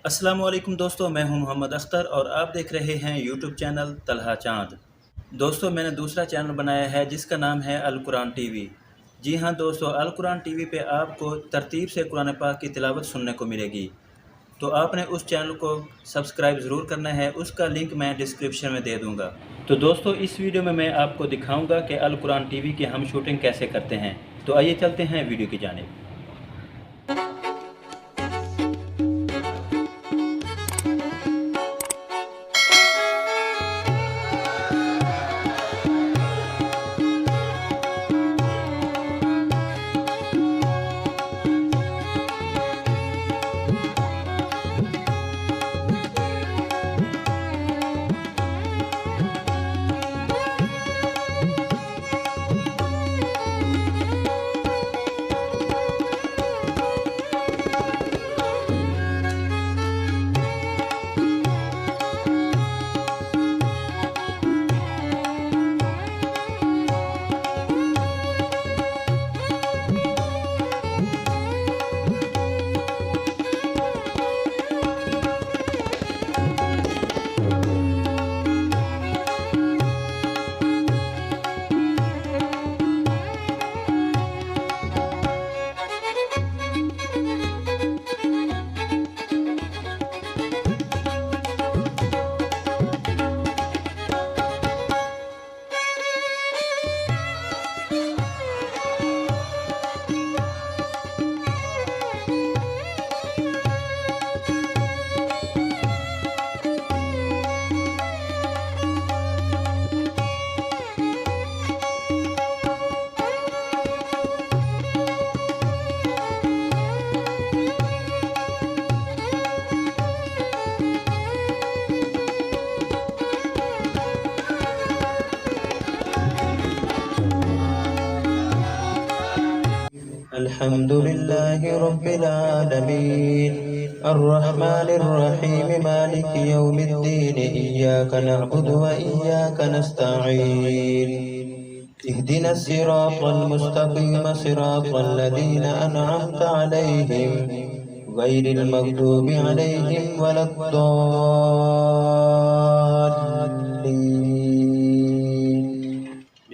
अस्सलाम वालेकुम दोस्तों, मैं हूं मोहम्मद अख्तर और आप देख रहे हैं यूट्यूब चैनल तलहा चाँद। दोस्तों, मैंने दूसरा चैनल बनाया है जिसका नाम है अल कुरान टीवी। जी हां दोस्तों, अल कुरान टीवी पे आपको तरतीब से कुरान पाक की तिलावत सुनने को मिलेगी। तो आपने उस चैनल को सब्सक्राइब ज़रूर करना है, उसका लिंक मैं डिस्क्रिप्शन में दे दूँगा। तो दोस्तों, इस वीडियो में मैं आपको दिखाऊँगा कि अल कुरान टीवी की हम शूटिंग कैसे करते हैं। तो आइए चलते हैं वीडियो की जानिब। الحمد لله رب العالمين الرحمن الرحيم مالك يوم الدين إياك نعبد وإياك نستعين اهدنا الصراط المستقيم صراط الذين أنعمت عليهم غير المغضوب عليهم ولا الضالين.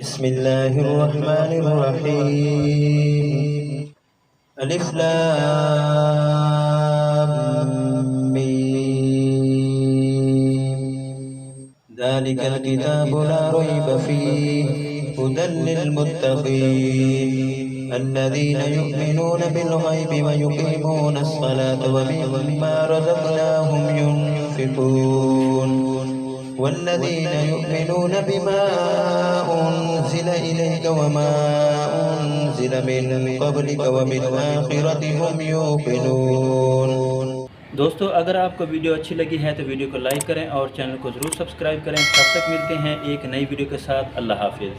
بسم الله الرحمن الرحيم. ألف لام ميم. ذلك الكتاب لا ريب فيه هدى للمتقين الذين يؤمنون بالغيب ويقيمون الصلاة ومما رزقناهم ينفقون والذين يؤمنون بما أنزل إليك وما أنزل من قبلك وبالآخرة هم يوقنون. दोस्तों, अगर आपको वीडियो अच्छी लगी है तो वीडियो को लाइक करें और चैनल को ज़रूर सब्सक्राइब करें। तब तक मिलते हैं एक नई वीडियो के साथ। अल्लाह हाफिज़।